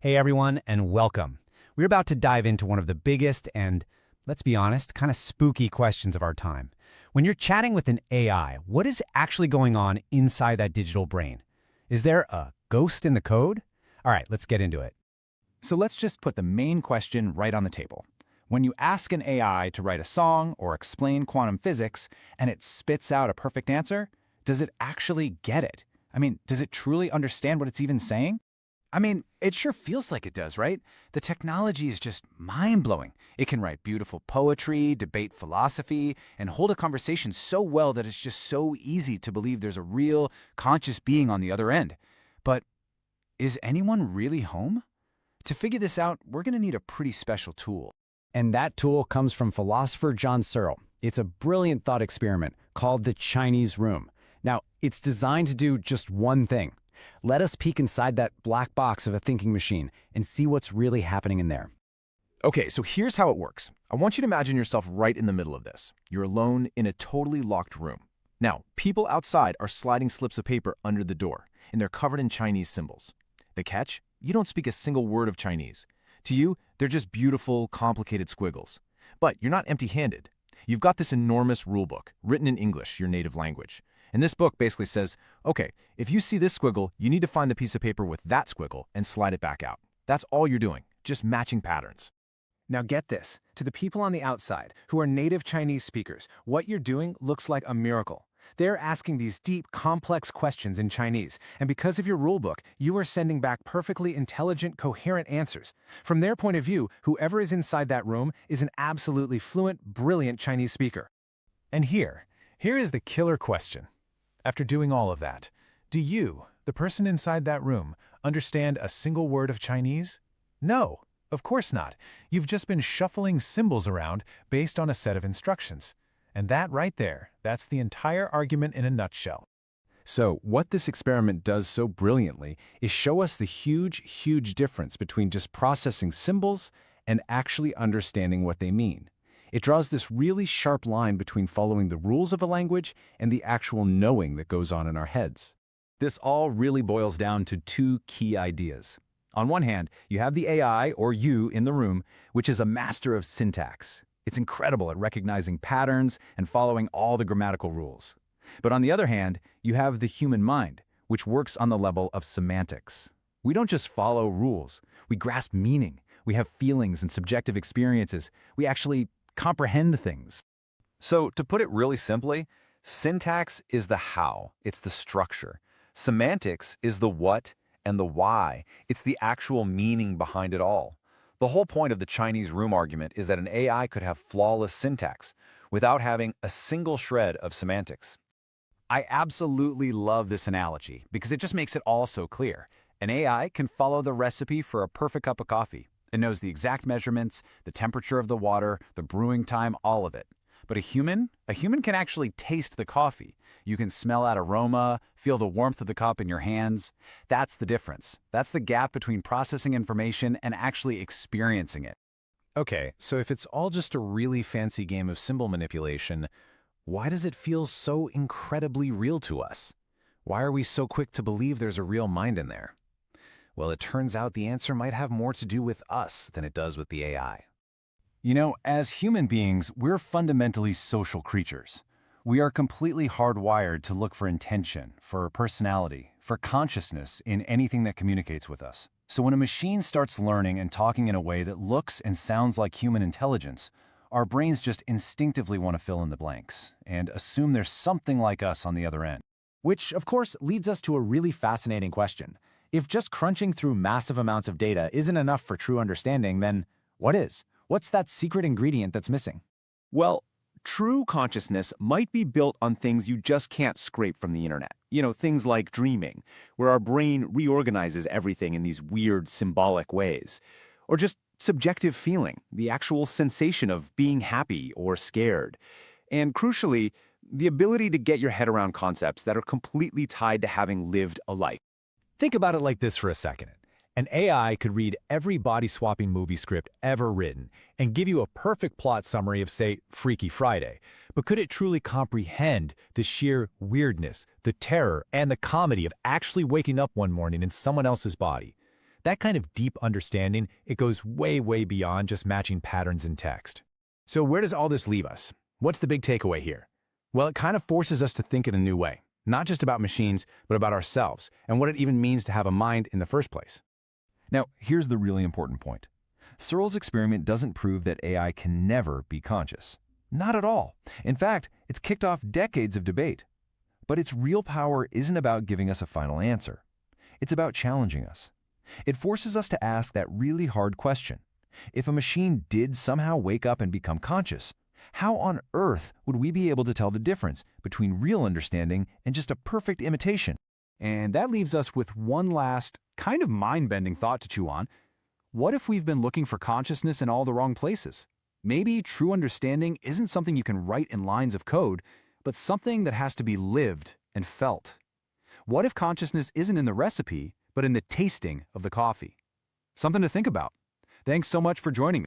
Hey everyone, and welcome. We're about to dive into one of the biggest and, let's be honest, kind of spooky questions of our time. When you're chatting with an AI, what is actually going on inside that digital brain? Is there a ghost in the code? All right, let's get into it. So let's just put the main question right on the table. When you ask an AI to write a song or explain quantum physics and it spits out a perfect answer, does it actually get it? Does it truly understand what it's even saying? It sure feels like it does, right? The technology is just mind-blowing. It can write beautiful poetry, debate philosophy, and hold a conversation so well that it's just so easy to believe there's a real, conscious being on the other end. But is anyone really home? To figure this out, we're going to need a pretty special tool. And that tool comes from philosopher John Searle. It's a brilliant thought experiment called the Chinese Room. Now, it's designed to do just one thing. Let us peek inside that black box of a thinking machine and see what's really happening in there. Okay, so here's how it works. I want you to imagine yourself right in the middle of this. You're alone in a totally locked room. Now, people outside are sliding slips of paper under the door, and they're covered in Chinese symbols. The catch? You don't speak a single word of Chinese. To you, they're just beautiful, complicated squiggles. But you're not empty-handed. You've got this enormous rulebook, written in English, your native language. And this book basically says, okay, if you see this squiggle, you need to find the piece of paper with that squiggle and slide it back out. That's all you're doing, just matching patterns. Now get this, to the people on the outside who are native Chinese speakers, what you're doing looks like a miracle. They're asking these deep, complex questions in Chinese, and because of your rulebook, you are sending back perfectly intelligent, coherent answers. From their point of view, whoever is inside that room is an absolutely fluent, brilliant Chinese speaker. And here is the killer question. After doing all of that, do you, the person inside that room, understand a single word of Chinese? No, of course not. You've just been shuffling symbols around based on a set of instructions. And that right there, that's the entire argument in a nutshell. So what this experiment does so brilliantly is show us the huge difference between just processing symbols and actually understanding what they mean. It draws this really sharp line between following the rules of a language and the actual knowing that goes on in our heads. This all really boils down to two key ideas. On one hand, you have the AI, or you, in the room, which is a master of syntax. It's incredible at recognizing patterns and following all the grammatical rules. But on the other hand, you have the human mind, which works on the level of semantics. We don't just follow rules. We grasp meaning. We have feelings and subjective experiences. We actually comprehend things. So, to put it really simply, syntax is the how, it's the structure. Semantics is the what and the why, it's the actual meaning behind it all. The whole point of the Chinese room argument is that an AI could have flawless syntax without having a single shred of semantics. I absolutely love this analogy because it just makes it all so clear. An AI can follow the recipe for a perfect cup of coffee. It knows the exact measurements, the temperature of the water, the brewing time, all of it. But a human can actually taste the coffee. You can smell that aroma, feel the warmth of the cup in your hands. That's the difference. That's the gap between processing information and actually experiencing it. Okay, so if it's all just a really fancy game of symbol manipulation, why does it feel so incredibly real to us? Why are we so quick to believe there's a real mind in there? Well, it turns out the answer might have more to do with us than it does with the AI. You know, as human beings, we're fundamentally social creatures. We are completely hardwired to look for intention, for personality, for consciousness in anything that communicates with us. So when a machine starts learning and talking in a way that looks and sounds like human intelligence, our brains just instinctively want to fill in the blanks and assume there's something like us on the other end. Which, of course, leads us to a really fascinating question. If just crunching through massive amounts of data isn't enough for true understanding, then what is? What's that secret ingredient that's missing? Well, true consciousness might be built on things you just can't scrape from the internet. You know, things like dreaming, where our brain reorganizes everything in these weird symbolic ways. Or just subjective feeling, the actual sensation of being happy or scared. And crucially, the ability to get your head around concepts that are completely tied to having lived a life. Think about it like this for a second. An AI could read every body-swapping movie script ever written and give you a perfect plot summary of, say, Freaky Friday. But could it truly comprehend the sheer weirdness, the terror, and the comedy of actually waking up one morning in someone else's body? That kind of deep understanding, it goes way, way beyond just matching patterns in text. So where does all this leave us? What's the big takeaway here? Well, it kind of forces us to think in a new way, not just about machines, but about ourselves and what it even means to have a mind in the first place. Now, here's the really important point. Searle's experiment doesn't prove that AI can never be conscious. Not at all. In fact, it's kicked off decades of debate. But its real power isn't about giving us a final answer. It's about challenging us. It forces us to ask that really hard question. If a machine did somehow wake up and become conscious, how on earth would we be able to tell the difference between real understanding and just a perfect imitation? And that leaves us with one last, kind of mind-bending thought to chew on. What if we've been looking for consciousness in all the wrong places? Maybe true understanding isn't something you can write in lines of code, but something that has to be lived and felt. What if consciousness isn't in the recipe, but in the tasting of the coffee? Something to think about. Thanks so much for joining me.